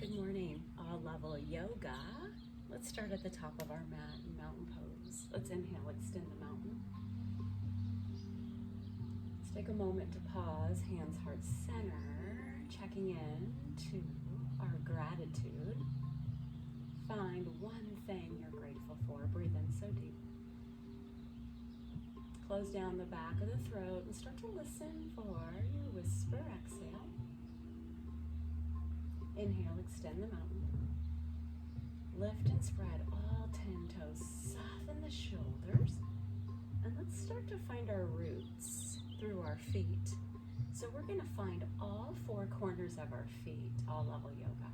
Good morning, all level yoga. Let's start at the top of our mat in mountain pose. Let's inhale, extend the mountain. Let's take a moment to pause, hands heart center, checking in to our gratitude. Find one thing you're grateful for. Breathe in so deep. Close down the back of the throat and start to listen for your whisper. Exhale. Inhale, extend the mountain. Lift and spread all 10 toes. Soften the shoulders. And let's start to find our roots through our feet. So we're going to find all four corners of our feet, all level yoga.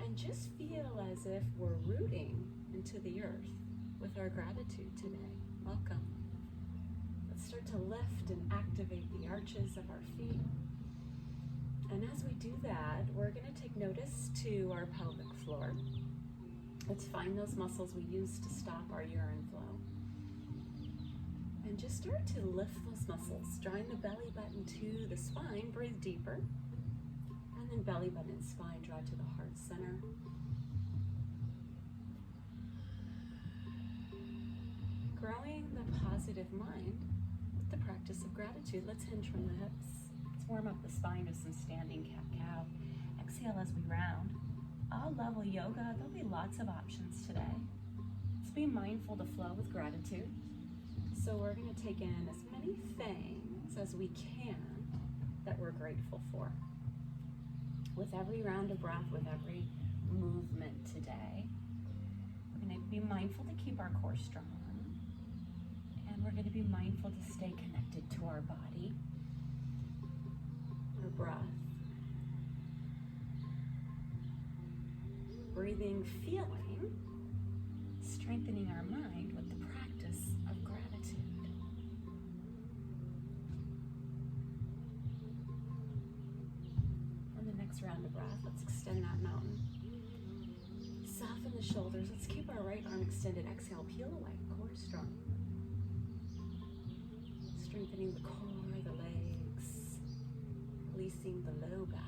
And just feel as if we're rooting into the earth with our gratitude today. Welcome. Let's start to lift and activate the arches of our feet. And as we do that, we're going to take notice to our pelvic floor. Let's find those muscles we use to stop our urine flow. And just start to lift those muscles, drawing the belly button to the spine. Breathe deeper. And then belly button and spine draw to the heart center. Growing the positive mind with the practice of gratitude. Let's hinge from the hips. Warm up the spine with some standing cat-cow. Exhale as we round. All level yoga, there'll be lots of options today. Let's be mindful to flow with gratitude. So we're going to take in as many things as we can that we're grateful for. With every round of breath, with every movement today, we're going to be mindful to keep our core strong. And we're going to be mindful to stay connected to our body. Breath. Breathing, feeling, strengthening our mind with the practice of gratitude. On the next round of breath, let's extend that mountain. Soften the shoulders. Let's keep our right arm extended. Exhale, peel away, core strong. Strengthening the core, the legs. Releasing the low back,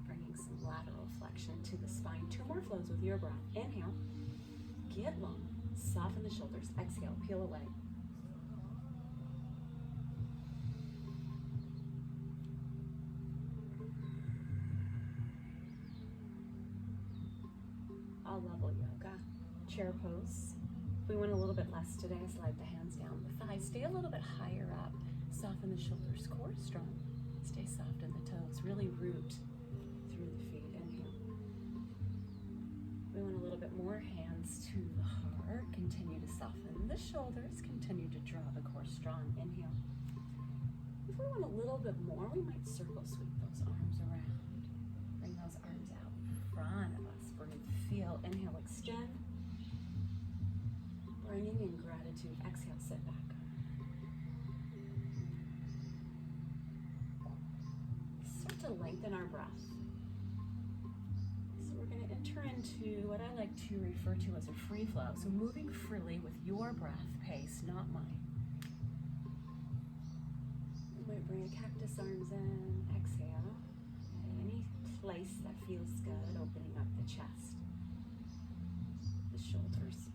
bringing some lateral flexion to the spine. 2 more flows with your breath. Inhale, get long, soften the shoulders. Exhale, peel away. All level yoga, chair pose. If we went a little bit less today, slide the hands down the thighs. Stay a little bit higher up. Soften the shoulders, core strong. Stay soft in the toes, really root through the feet. Inhale. We want a little bit more, hands to the heart. Continue to soften the shoulders, continue to draw the core strong. Inhale. If we want a little bit more, we might circle sweep those arms around. Bring those arms out in front of us. Breathe, feel, inhale, extend. Bringing in gratitude, exhale, sit back. To lengthen our breath. So we're going to enter into what I like to refer to as a free flow. So moving freely with your breath pace, not mine. You might bring a cactus arms in, exhale. Any place that feels good, opening up the chest, the shoulders.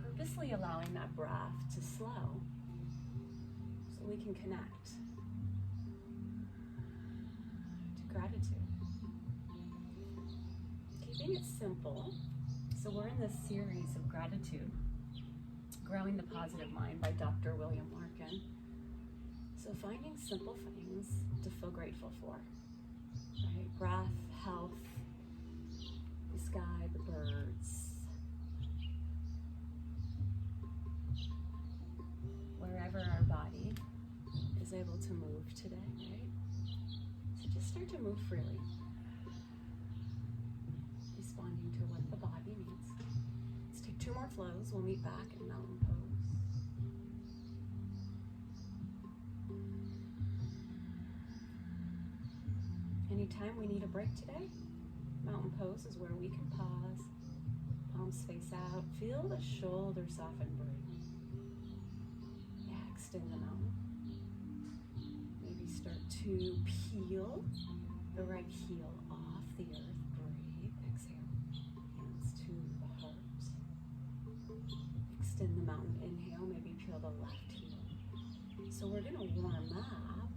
Purposely allowing that breath to slow. We can connect to gratitude. Keeping it simple. So we're in this series of gratitude, Growing the Positive Mind by Dr. William Larkin. So finding simple things to feel grateful for. Right? Breath, health, the sky, the birds. Wherever our body is able to move today, right? So just start to move freely. Responding to what the body needs. Let's take 2 more flows. We'll meet back in mountain pose. Anytime we need a break today, mountain pose is where we can pause, palms face out, feel the shoulders soften, breathe. Extend the mountain. Start to peel the right heel off the earth. Breathe. Exhale. Hands to the heart. Extend the mountain. Inhale. Maybe peel the left heel. So we're going to warm up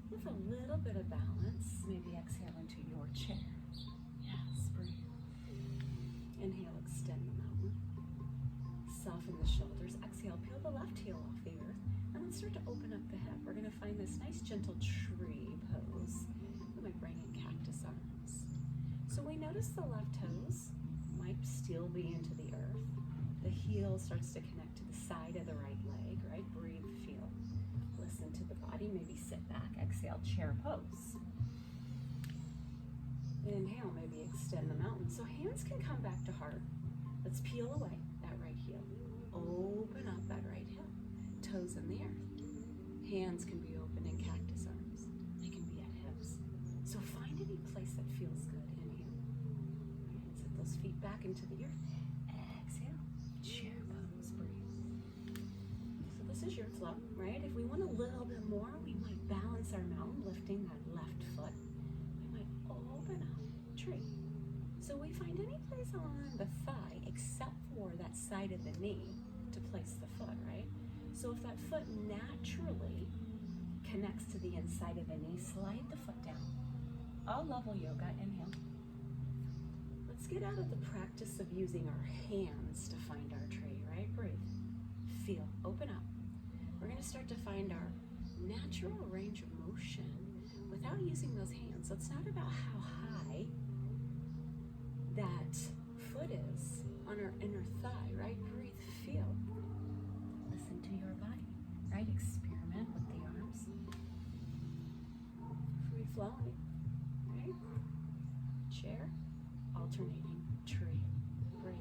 with a little bit of balance. Maybe exhale into your chair. Yes, breathe. Inhale, extend the mountain. Soften the shoulders. Exhale, peel the left heel off the earth. And let's start to open up the hip. We're going to find this nice gentle tree pose. We might bring in cactus arms. So we notice the left toes might still be into the earth. The heel starts to connect to the side of the right leg, right? Breathe, feel. Listen to the body. Maybe sit back. Exhale, chair pose. Inhale, maybe extend the mountain. So hands can come back to heart. Let's peel away that right heel. Open up that right hip. Toes in the earth. Hands can be open in cactus arms. They can be at hips. So find any place that feels good. Inhale. Right, set those feet back into the earth. Exhale. Chair pose. Breathe. So this is your flow, right? If we want a little bit more, we might balance our mountain, lifting that left foot. We might open up. Tree. So we find any place on the thigh except for that side of the knee to place the foot, right? So if that foot naturally connects to the inside of the knee, slide the foot down. All level yoga. Inhale. Let's get out of the practice of using our hands to find our tree, right? Breathe. Feel. Open up. We're going to start to find our natural range of motion without using those hands. So it's not about how high that foot is on our inner thigh, right? Breathe, feel. Listen to your body, right? Experiment with the arms. Free flowing, right? Chair, alternating, tree, breathe.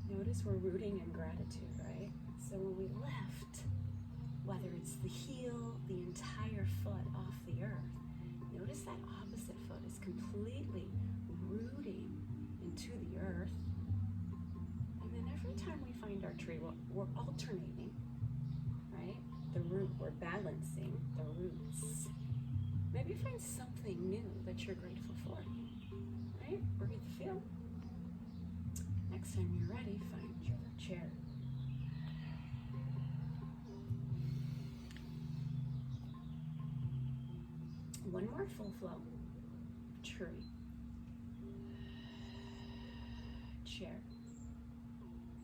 Notice we're rooting in gratitude, right? So when we lift, whether it's the heel, the entire foot off the earth, notice that opposite foot is completely rooting into the earth. And then every time we find our tree, we're alternating, right? The root, we're balancing the roots. Maybe find something new that you're grateful for, right? Breathe, feel. Next time you're ready, find your chair. One more full flow. Tree. Chair.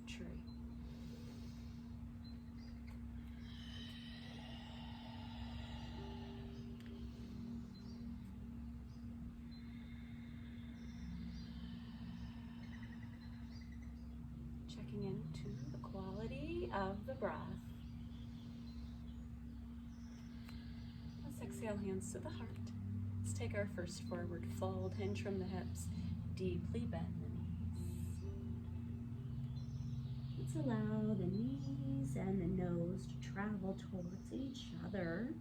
Tree. Checking into the quality of the breath. Let's exhale, hands to the heart. Let's take our first forward fold, hinge from the hips, deeply bend the knees. Let's allow the knees and the nose to travel towards each other.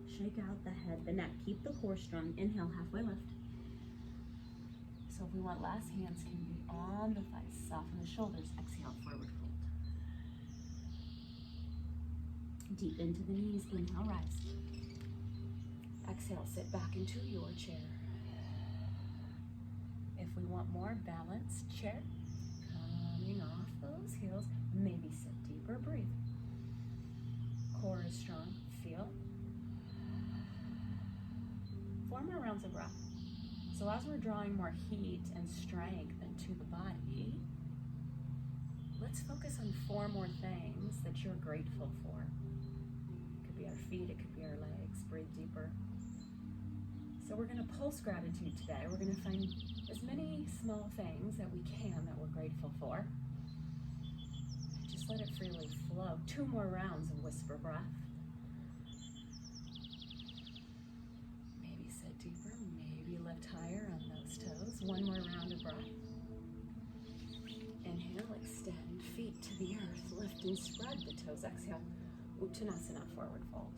Shake out the head, the neck, keep the core strong. Inhale, halfway lift. So if we want less, hands can be on the thighs, soften the shoulders. Exhale, forward fold. Deep into the knees, inhale, rise. Exhale, sit back into your chair. If we want more balanced chair, coming off those heels, maybe sit deeper, breathe. Core is strong, feel. 4 more rounds of breath. So as we're drawing more heat and strength into the body, let's focus on 4 more things that you're grateful for. It could be our feet, it could be our legs. Breathe deeper. So we're going to pulse gratitude today. We're going to find as many small things that we can that we're grateful for. Just let it freely flow. 2 more rounds of whisper breath. Maybe sit deeper, maybe lift higher on those toes. 1 more round of breath. Inhale, extend feet to the earth. Lift and spread the toes. Exhale, Uttanasana, forward fold.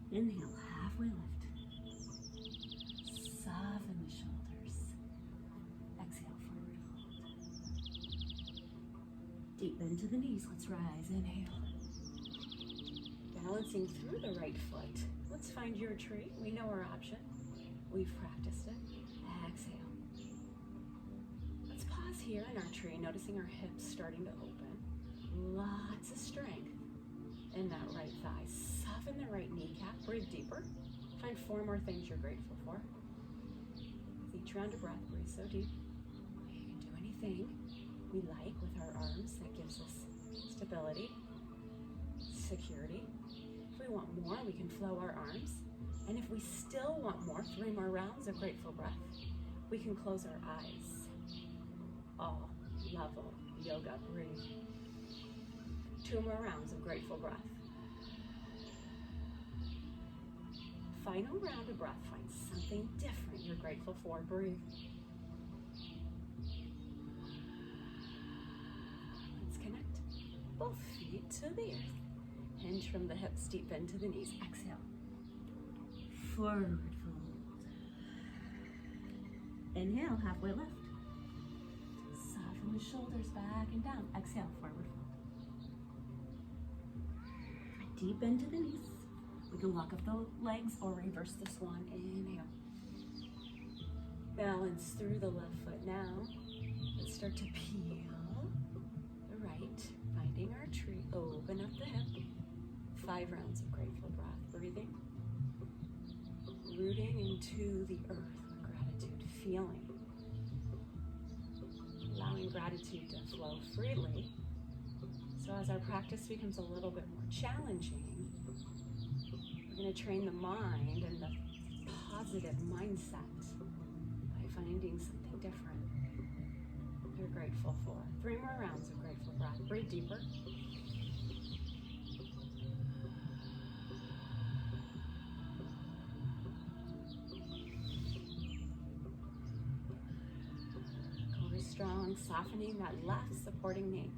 Inhale, halfway lift. Soften the shoulders. Exhale, forward fold. bend to the knees. Let's rise. Inhale. Balancing through the right foot. Let's find your tree. We know our option. We've practiced it. Exhale. Let's pause here in our tree, noticing our hips starting to open. Lots of strength in that right thigh. Soften the right kneecap. Breathe deeper. Find 4 more things you're grateful for. With each round of breath, breathe so deep. You can do anything we like with our arms. That gives us stability, security. If we want more, we can flow our arms. And if we still want more, 3 more rounds of grateful breath, we can close our eyes. All level yoga. Breathe. 2 more rounds of grateful breath. Final round of breath. Find something different you're grateful for. Breathe. Let's connect both feet to the earth. Hinge from the hips, deep into the knees. Exhale. Forward fold. Inhale, halfway lift. Soften the shoulders back and down. Exhale, forward fold. Deep into the knees. We can walk up the legs or reverse the swan. Inhale. Balance through the left foot now. Let's start to peel the right, finding our tree. Open up the hip. 5 rounds of grateful breath. Breathing. Rooting into the earth with gratitude. Feeling. Allowing gratitude to flow freely. So as our practice becomes a little bit more challenging, we're going to train the mind and the positive mindset by finding something different you're grateful for. 3 more rounds of grateful breath. Breathe deeper. Core strong, softening that left supporting knee.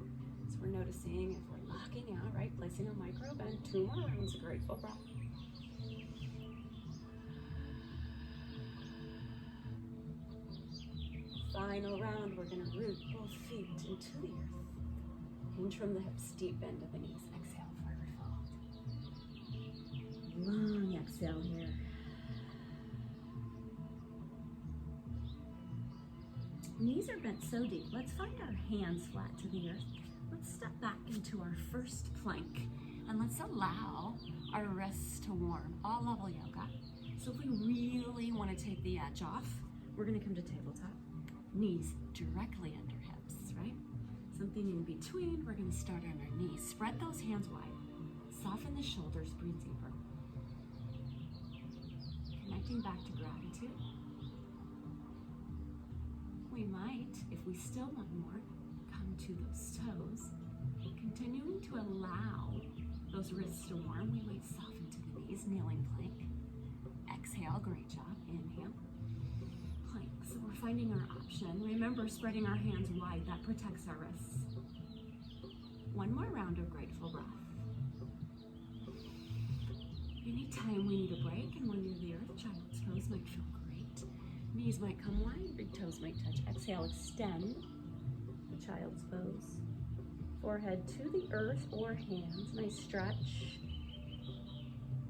So we're noticing if we're locking out, right? Placing a micro bend. 2 more rounds of grateful breath. Final round, we're going to root both feet into the earth. Hinge from the hips, deep into the knees. Exhale, forward fold. Long exhale here. Knees are bent so deep. Let's find our hands flat to the earth. Let's step back into our first plank. And let's allow our wrists to warm. All level yoga. So if we really want to take the edge off, we're going to come to tabletop. Knees directly under hips, right? Something in between, we're gonna start on our knees. Spread those hands wide. Soften the shoulders, breathe deeper. Connecting back to gratitude. We might, if we still want more, come to those toes. Continuing to allow those wrists to warm, we might soften to the knees, kneeling plank. Exhale, great job, inhale. So we're finding our option. Remember, spreading our hands wide, that protects our wrists. 1 more round of grateful breath. Anytime we need a break and we're near the earth, child's pose might feel great. Knees might come wide, big toes might touch. Exhale, extend the child's pose. Forehead to the earth or hands. Nice stretch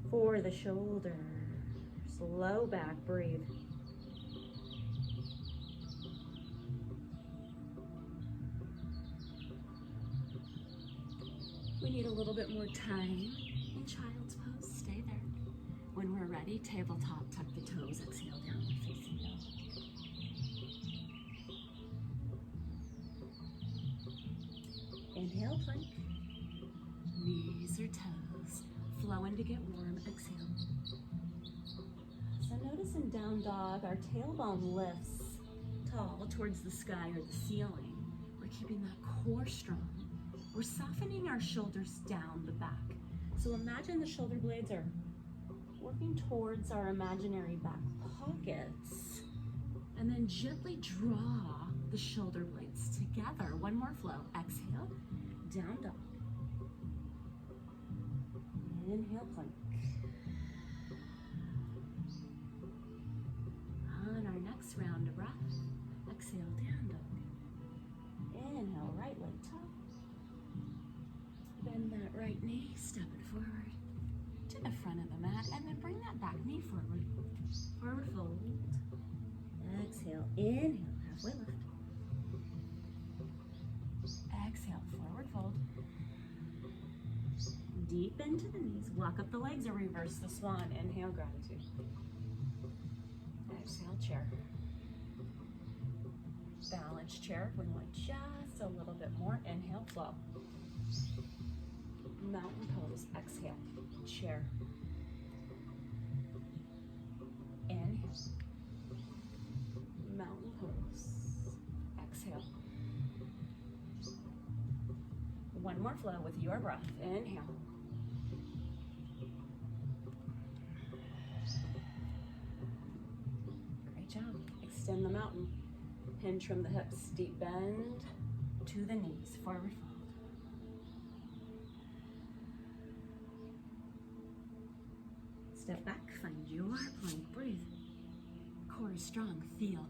for the shoulders. Low back, breathe. We need a little bit more time in child's pose. Stay there. When we're ready, tabletop, tuck the toes, exhale, downward facing dog. Inhale, plank. Knees or toes flowing to get warm. Exhale. So notice in down dog, our tailbone lifts tall towards the sky or the ceiling. We're keeping that core strong. We're softening our shoulders down the back. So imagine the shoulder blades are working towards our imaginary back pockets. And then gently draw the shoulder blades together. One more flow. Exhale, down dog. Inhale, plank. On our next round of breath, exhale, down dog. Inhale, right leg top. right knee, step it forward to the front of the mat, and then bring that back knee forward. Forward fold. Exhale, inhale, halfway lift. Exhale, forward fold. Deep into the knees. Walk up the legs or reverse the swan. Inhale, gratitude. Exhale, chair. Balance chair. We want just a little bit more. Inhale, flow. Mountain pose. Exhale, chair. Inhale. Mountain pose. Exhale. One more flow with your breath. Inhale. Great job. Extend the mountain. Hinge from the hips. Deep bend to the knees. Forward fold. Step back. Find your plank. Breathe. Core is strong. Feel.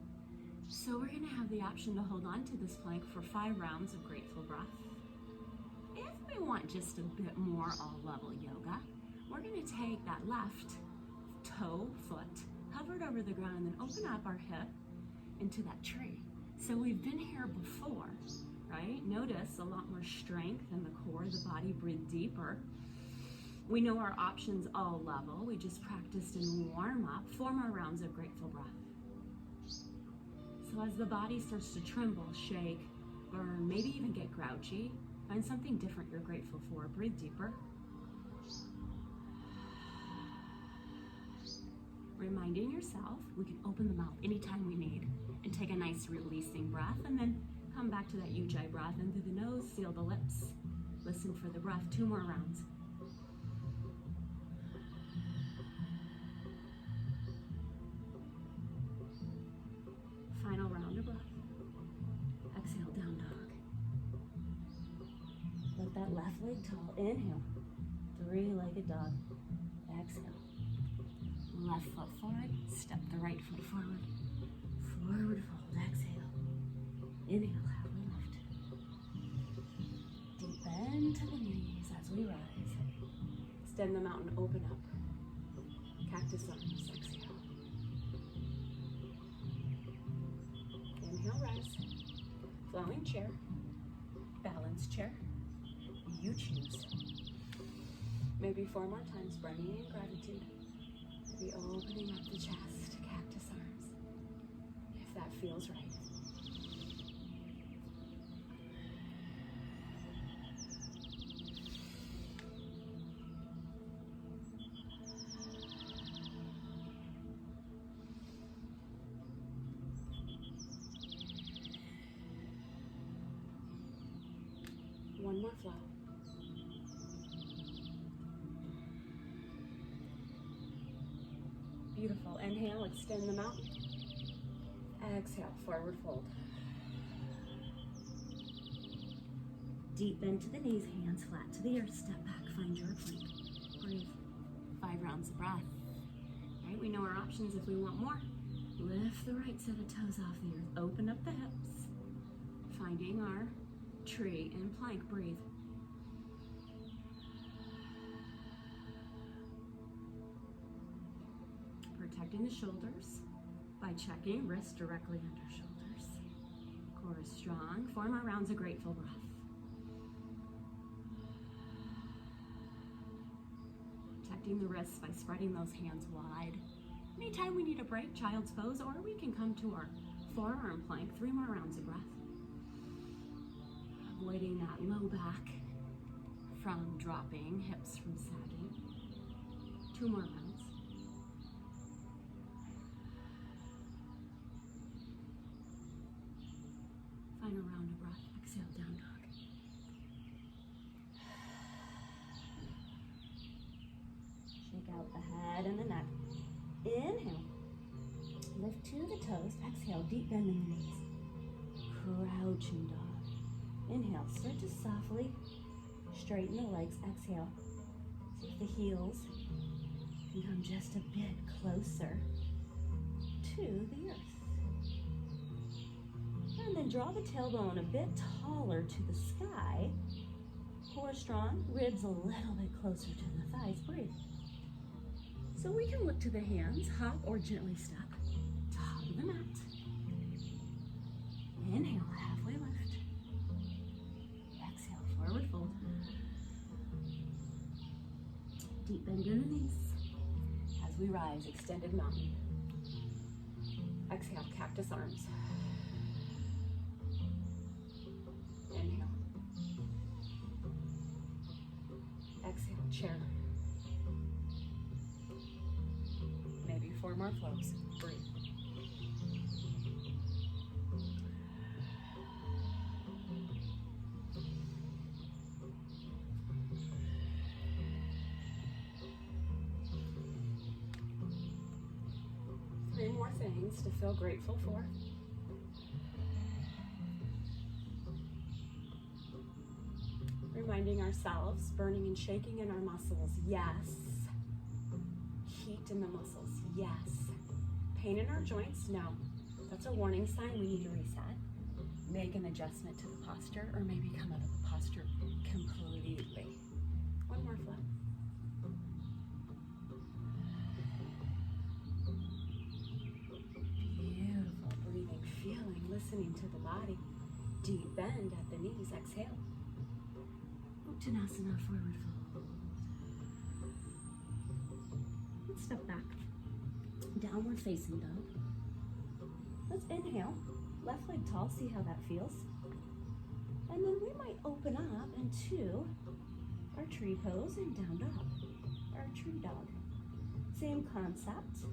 So we're going to have the option to hold on to this plank for 5 rounds of grateful breath. If we want just a bit more all-level yoga, we're going to take that left toe, foot, hovered over the ground, and then open up our hip into that tree. So we've been here before, right? Notice a lot more strength in the core, the body. Breathe deeper. We know our options all level. We just practiced in warm up 4 more rounds of grateful breath. So as the body starts to tremble, shake, burn, maybe even get grouchy, find something different you're grateful for. Breathe deeper. Reminding yourself we can open the mouth anytime we need and take a nice releasing breath, and then come back to that Ujjayi breath in through the nose, seal the lips. Listen for the breath. 2 more rounds. Final round of breath. Exhale, down dog. Lift that left leg tall. Inhale. 3-legged dog. Exhale. Left foot forward. Step the right foot forward. Forward fold. Exhale. Inhale, halfway lift. Deep bend to the knees as we rise. Extend the mountain, open up. Cactus arms. Exhale. Inhale, rise. Flowing chair. Balance chair. You choose. Maybe 4 more times, bringing in gratitude. Maybe opening up the chest, cactus arms, if that feels right. One more flow. Beautiful. Inhale, extend the mountain. Exhale, forward fold. Deep bend to the knees, hands flat to the earth. Step back, find your plank. Breathe. 5 rounds of breath. Right, we know our options if we want more. Lift the right set of toes off the earth. Open up the hips. Finding our tree and plank. Breathe. Protecting the shoulders by checking wrists directly under shoulders. Core is strong. 4 more rounds of grateful breath. Protecting the wrists by spreading those hands wide. Anytime we need a break, child's pose, or we can come to our forearm plank. 3 more rounds of breath. Avoiding that low back from dropping, hips from sagging. 2 more rounds. Final round of breath. Exhale, down dog. Shake out the head and the neck. Inhale. Lift to the toes. Exhale, deep bend in the knees. Crouching dog. Inhale, start to softly straighten the legs. Exhale. See if the heels can come just a bit closer to the earth. And then draw the tailbone a bit taller to the sky. Core strong, ribs a little bit closer to the thighs. Breathe. So we can look to the hands, hop or gently step. Top of the mat. Inhale, halfway lift. Exhale, forward fold. Deep bend in the knees. As we rise, extended mountain. Exhale, cactus arms. Inhale. Exhale, chair. Maybe 4 more flows. Breathe. Three more things to feel grateful for. Reminding ourselves, burning and shaking in our muscles, yes. Heat in the muscles, yes. Pain in our joints, no. That's a warning sign we need to reset. Make an adjustment to the posture, or maybe come out of the posture completely. One more flow. Beautiful breathing, feeling, listening to the body. Deep bend at the knees, exhale. Uttanasana, forward fold. Let's step back. Downward facing dog. Let's inhale. Left leg tall, see how that feels. And then we might open up into our tree pose and down dog. Our tree dog. Same concept.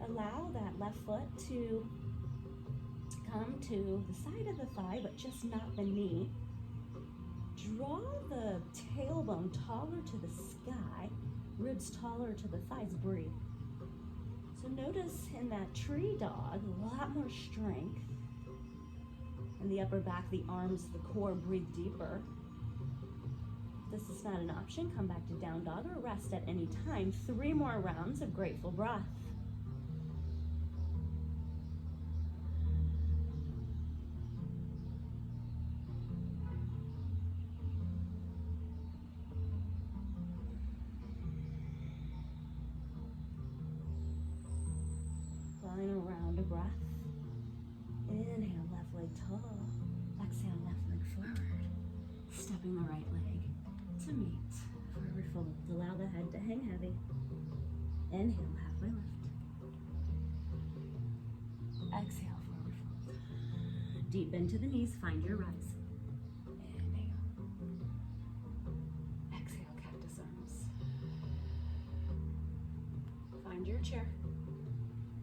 Allow that left foot to come to the side of the thigh, but just not the knee. Draw the tailbone taller to the sky, ribs taller to the thighs. Breathe. So notice in that tree dog, a lot more strength. In the upper back, the arms, the core, breathe deeper. If this is not an option, come back to down dog or rest at any time. 3 more rounds of grateful breath. Final round of breath. Inhale, left leg tall. Exhale, left leg forward. Stepping the right leg to meet. Forward fold. Allow the head to hang heavy. Inhale, halfway lift. Exhale, forward fold. Deep into the knees, find your rise. Inhale. Exhale, cactus arms. Find your chair.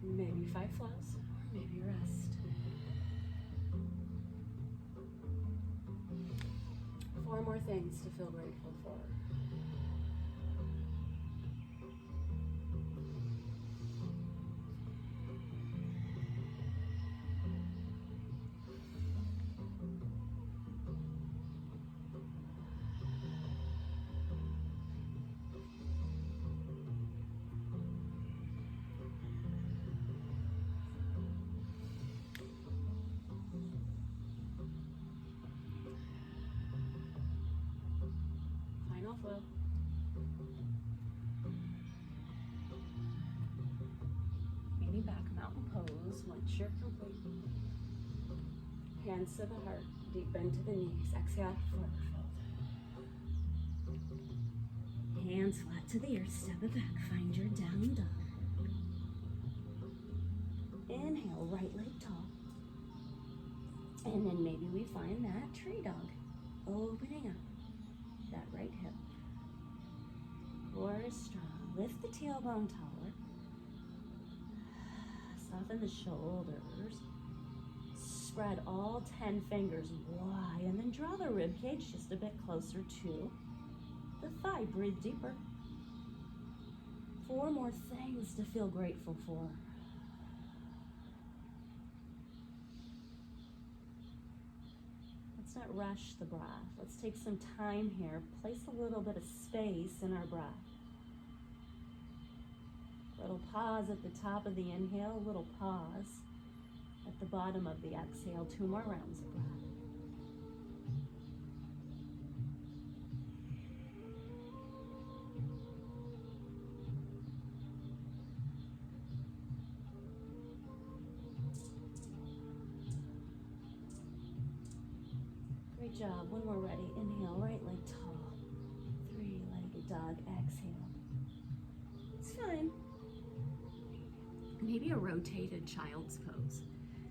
Maybe 5 flows, or maybe rest. 4 more things to feel grateful for. Flow. Leaning back, mountain pose. Once you're complete, hands to the heart, deep bend to the knees. Exhale, forward fold. Hands flat to the earth, step it back, find your down dog. Inhale, right leg tall. And then maybe we find that tree dog, opening up that right hip. Core is strong. Lift the tailbone taller. Soften the shoulders. Spread all 10 fingers wide and then draw the rib cage just a bit closer to the thigh. Breathe deeper. 4 more things to feel grateful for. Let's not rush the breath. Let's take some time here. Place a little bit of space in our breath. Little pause at the top of the inhale, little pause at the bottom of the exhale. 2 more rounds of breath. job. When we're ready, inhale, right leg tall. Three-legged dog, exhale. It's fine. Maybe a rotated child's pose.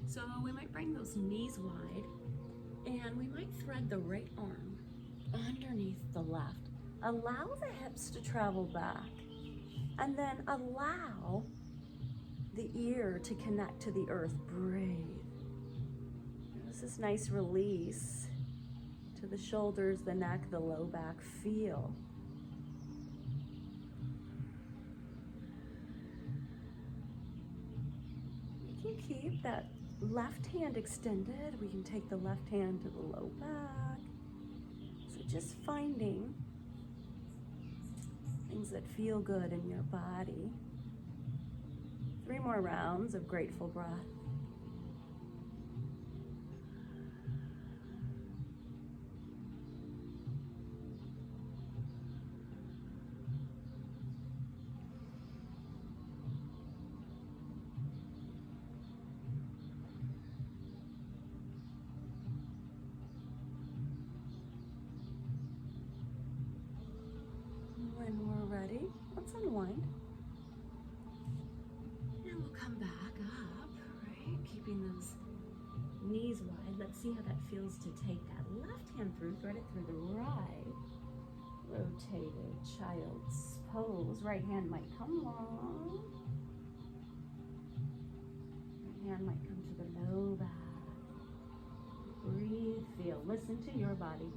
So we might bring those knees wide and we might thread the right arm underneath the left. Allow the hips to travel back and then allow the ear to connect to the earth. Breathe. This is nice release to the shoulders, the neck, the low back. Feel. You can keep that left hand extended. We can take the left hand to the low back. So just finding things that feel good in your body. 3 more rounds of grateful breath. When we're ready, let's unwind. And we'll come back up, right? Keeping those knees wide. Let's see how that feels to take that left hand through, thread it through the right. Rotated child's pose. Right hand might come long. Right hand might come to the low back. Breathe, feel, listen to your body.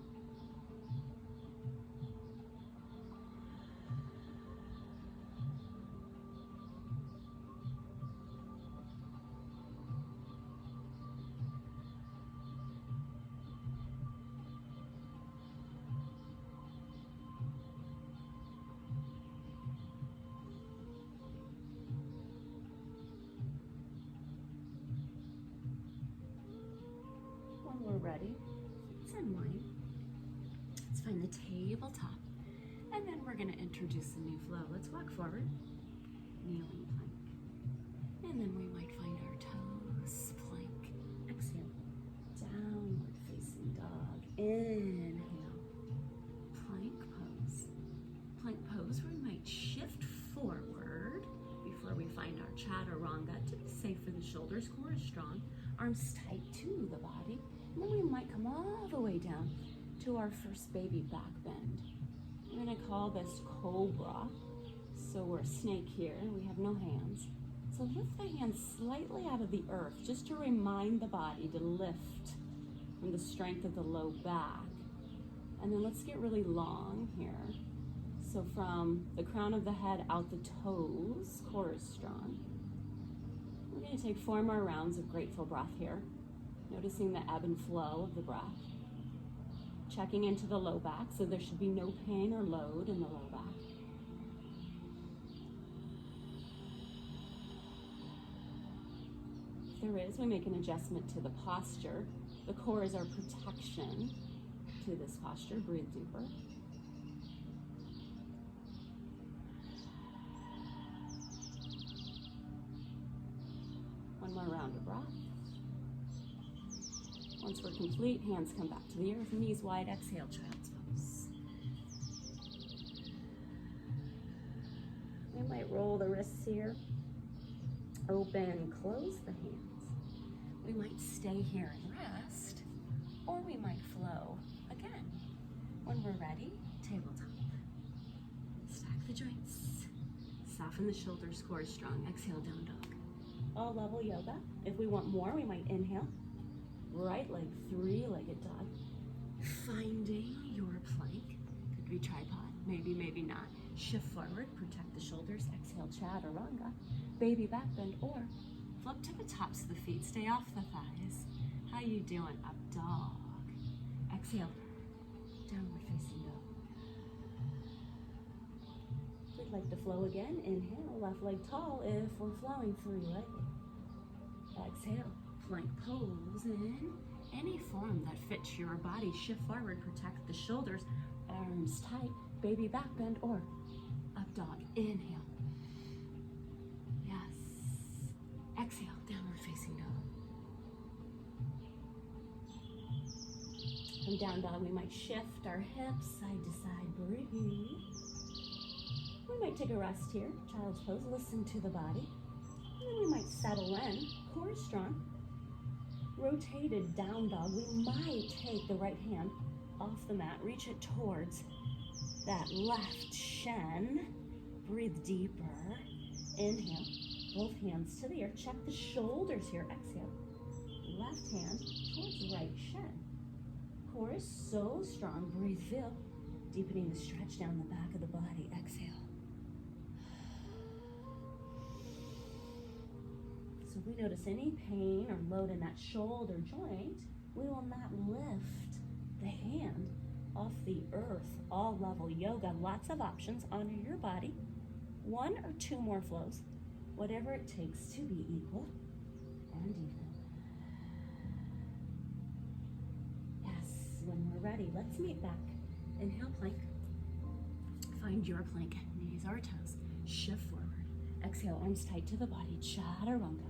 We're ready. Let's unwind. Let's find the tabletop. And then we're going to introduce a new flow. Let's walk forward. Kneeling plank. And then we might find our toes. Plank. Exhale. Downward facing dog. Inhale. Plank pose. Plank pose where we might shift forward before we find our chaturanga to be safe for the shoulders. Core is strong. Arms tight to the body. And then we might come all the way down to our first baby back bend. I'm going to call this cobra. So we're a snake here, and we have no hands. So lift the hands slightly out of the earth, just to remind the body to lift from the strength of the low back. And then let's get really long here. So from the crown of the head out the toes, core is strong. We're going to take 4 more rounds of grateful breath here. Noticing the ebb and flow of the breath. Checking into the low back, so there should be no pain or load in the low back. If there is, we make an adjustment to the posture. The core is our protection to this posture. Breathe deeper. One more round of breath. Once we're complete, hands come back to the earth, knees wide, exhale, child's pose. We might roll the wrists here. Open, close the hands. We might stay here and rest, or we might flow again. When we're ready, tabletop. Stack the joints. Soften the shoulders, core strong. Exhale, down dog. All level yoga. If we want more, we might inhale. Right leg, 3-legged dog. Finding your plank. Could be tripod, maybe, maybe not. Shift forward, protect the shoulders. Exhale, chaturanga. Baby back bend, or flip to the tops of the feet. Stay off the thighs. How you doing? Up dog. Exhale, downward facing dog. We'd like to flow again. Inhale, left leg tall if we're flowing, 3-legged. Exhale. Plank pose in any form that fits your body. Shift forward, protect the shoulders, arms tight, baby back bend, or up dog. Inhale. Yes. Exhale, downward facing dog. From down dog, we might shift our hips side to side, breathe. We might take a rest here, child's pose, listen to the body. And then we might settle in, core strong. Rotated down dog, we might take the right hand off the mat, reach it towards that left shin. Breathe deeper. Inhale, both hands to the earth. Check the shoulders here. Exhale. Left hand towards right shin. Core is so strong. Breathe, feel. Deepening the stretch down the back of the body. Exhale. So if we notice any pain or load in that shoulder joint, we will not lift the hand off the earth. All level yoga, lots of options. Honor your body. 1 or 2 more flows, whatever it takes to be equal and even. Yes, when we're ready, let's meet back. Inhale, plank. Find your plank, knees or toes. Shift forward. Exhale, arms tight to the body. Chaturanga.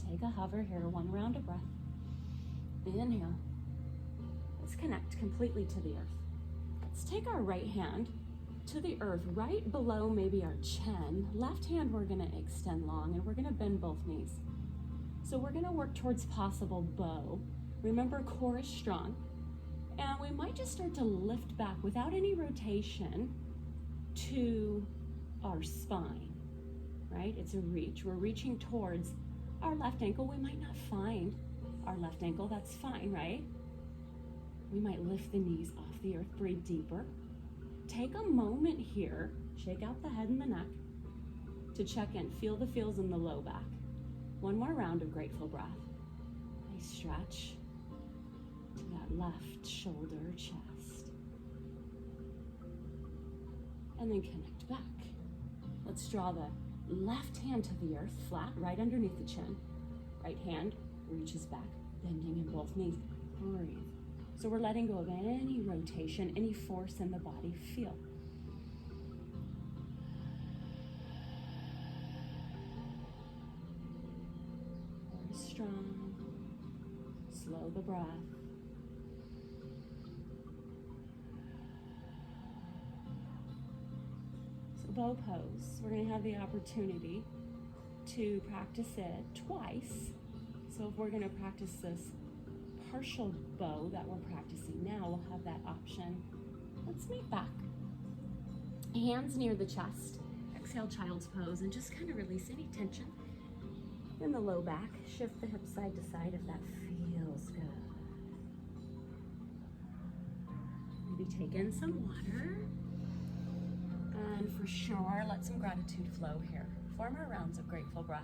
Take a hover here, 1 round of breath. Inhale. Let's connect completely to the earth. Let's take our right hand to the earth, right below maybe our chin. Left hand we're gonna extend long and we're gonna bend both knees. So we're gonna work towards possible bow. Remember, core is strong. And we might just start to lift back without any rotation to our spine, right? It's a reach. We're reaching towards our left ankle. We might not find our left ankle, that's fine, right? We might lift the knees off the earth, breathe deeper. Take a moment here, shake out the head and the neck to check in. Feel the feels in the low back. 1 more round of grateful breath. Nice stretch to that left shoulder, chest. And then connect back. Let's draw the left hand to the earth, flat, right underneath the chin. Right hand reaches back, bending in both knees. Breathe. So we're letting go of any rotation, any force in the body. Feel. Core is strong. Slow the breath. So bow pose, we're going to have the opportunity to practice it twice. So if we're going to practice this partial bow that we're practicing now, we'll have that option. Let's meet back. Hands near the chest. Exhale, child's pose, and just kind of release any tension in the low back. Shift the hips side to side if that feels good. Maybe take in some water. And for sure, let some gratitude flow here. 4 more rounds of grateful breath.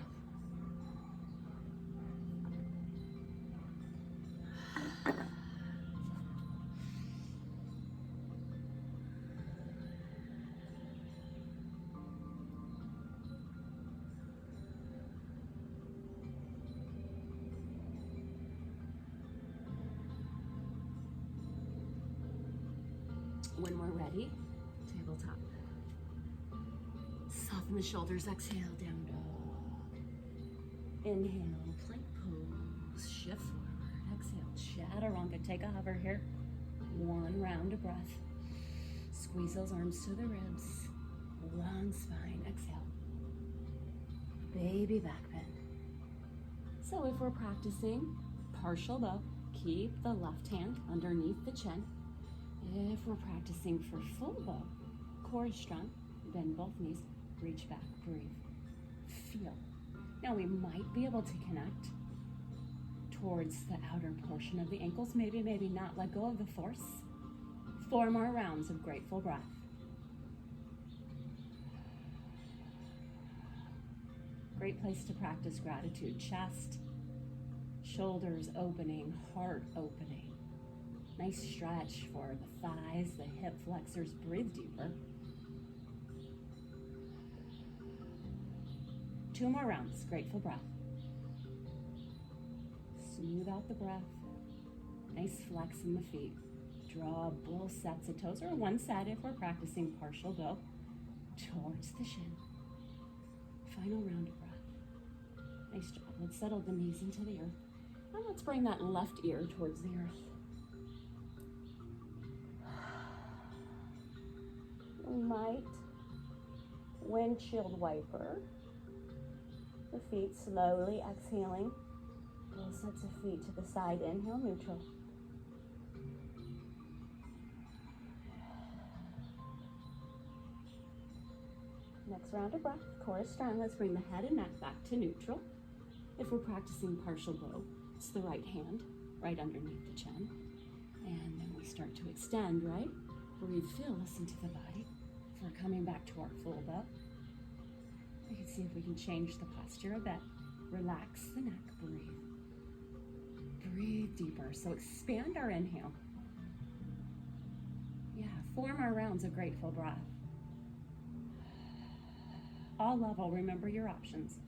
When we're ready, tabletop. Soften the shoulders, exhale, down dog. Inhale, plank pose, shift forward, exhale, chaturanga. Take a hover here. 1 round of breath. Squeeze those arms to the ribs. Long spine, exhale. Baby back bend. So if we're practicing partial bow, keep the left hand underneath the chin. If we're practicing for full bow, core is strong, bend both knees, reach back, breathe, feel. Now we might be able to connect towards the outer portion of the ankles, maybe not. Let go of the force. 4 more rounds of grateful breath. Great place to practice gratitude. Chest, shoulders opening, heart opening. Nice stretch for the thighs, the hip flexors. Breathe deeper. 2 more rounds, grateful breath. Smooth out the breath. Nice flex in the feet. Draw both sets of toes, or 1 set if we're practicing partial bow, towards the shin. Final round of breath. Nice job. Let's settle the knees into the earth. And let's bring that left ear towards the earth. We might windshield wiper the feet slowly, exhaling. Both sets of feet to the side. Inhale, neutral. Next round of breath, core strong. Let's bring the head and neck back to neutral. If we're practicing partial bow, it's the right hand right underneath the chin. And then we start to extend, right? Breathe, feel, listen to the body. If we're coming back to our full bow, we can see if we can change the posture a bit. Relax the neck, breathe. Breathe deeper. So expand our inhale. Yeah, 4 more rounds of grateful breath. All level, remember your options.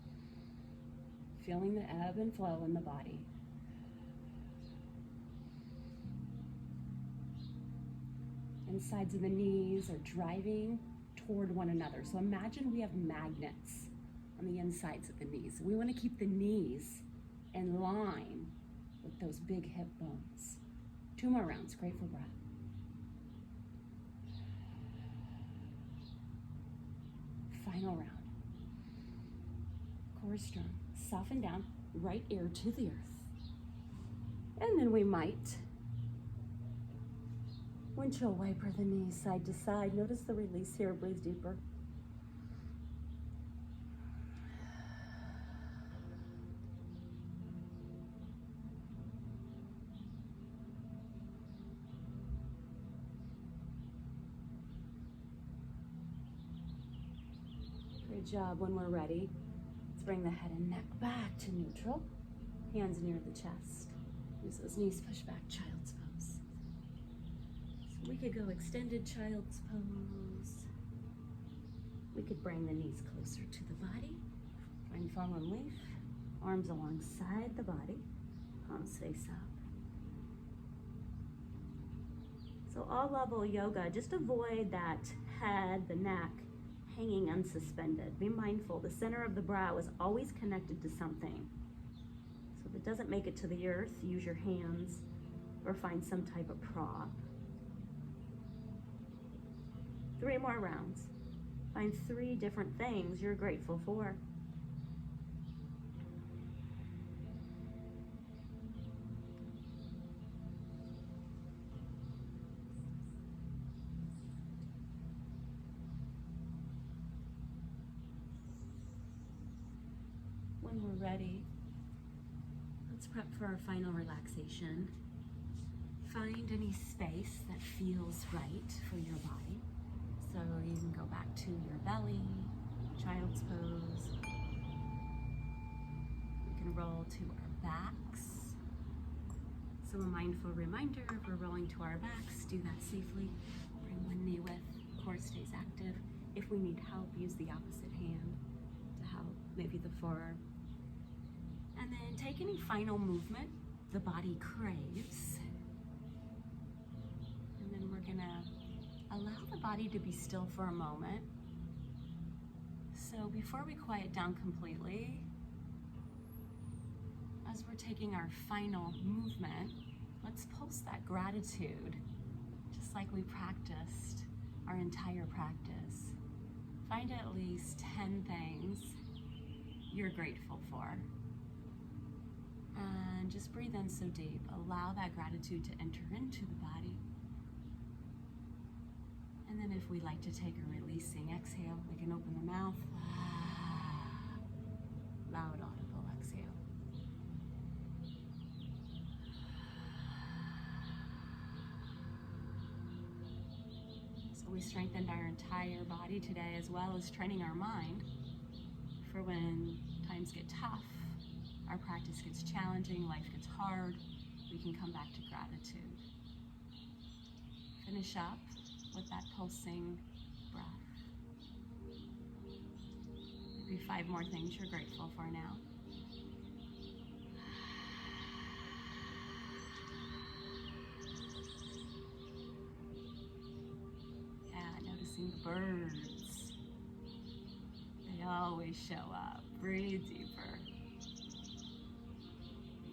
Feeling the ebb and flow in the body. Insides of the knees are driving toward one another. So imagine we have magnets on the insides of the knees. We want to keep the knees in line with those big hip bones. 2 more rounds, grateful breath. Final round. Core strong. Soften down, right ear to the earth. And then we might windshield wiper the knees side to side. Notice the release here, breathe deeper. Good job. When we're ready, let's bring the head and neck back to neutral. Hands near the chest. Use those knees, push back, child's pose. So we could go extended child's pose. We could bring the knees closer to the body. Find fallen leaf. Arms alongside the body. Palms face up. So all level yoga, just avoid that head, the neck, hanging unsuspended. Be mindful, the center of the brow is always connected to something. So if it doesn't make it to the earth, use your hands or find some type of prop. 3 more rounds. Find 3 different things you're grateful for. When we're ready, let's prep for our final relaxation. Find any space that feels right for your body. So you can go back to your belly, child's pose. We can roll to our backs. So a mindful reminder, if we're rolling to our backs, do that safely. Bring one knee with, core stays active. If we need help, use the opposite hand to help, maybe the forearm. And then take any final movement the body craves. And then we're gonna allow the body to be still for a moment. So before we quiet down completely, as we're taking our final movement, let's pulse that gratitude, just like we practiced our entire practice. Find at least 10 things you're grateful for. And just breathe in so deep. Allow that gratitude to enter into the body. And then if we like to take a releasing exhale, we can open the mouth. Loud, audible exhale. So we strengthened our entire body today, as well as training our mind for when times get tough, our practice gets challenging, life gets hard, we can come back to gratitude. Finish up with that pulsing breath. Maybe 5 more things you're grateful for now. Yeah, noticing the birds. They always show up. Breathe deeper.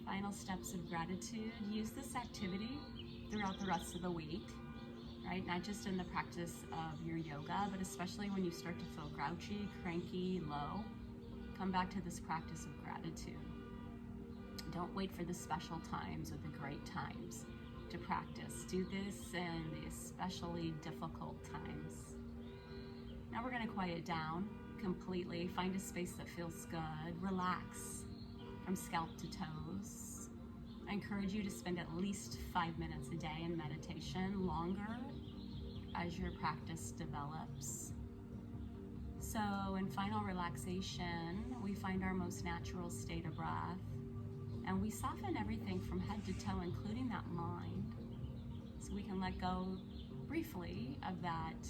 Final steps of gratitude. Use this activity throughout the rest of the week. right? Not just in the practice of your yoga, but especially when you start to feel grouchy, cranky, low. Come back to this practice of gratitude. Don't wait for the special times or the great times to practice. Do this in the especially difficult times. Now we're going to quiet down completely. Find a space that feels good. Relax from scalp to toes. I encourage you to spend at least 5 minutes a day in meditation, longer as your practice develops. So in final relaxation, we find our most natural state of breath, and we soften everything from head to toe, including that mind, so we can let go briefly of that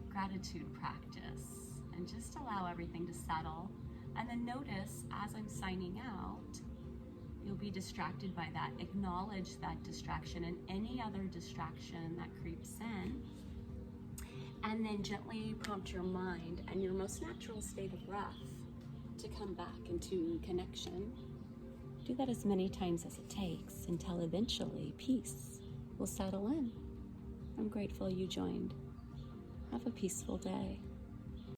gratitude practice and just allow everything to settle. And then notice as I'm signing out, you'll be distracted by that. Acknowledge that distraction and any other distraction that creeps in. And then gently prompt your mind and your most natural state of breath to come back into connection. Do that as many times as it takes until eventually peace will settle in. I'm grateful you joined. Have a peaceful day.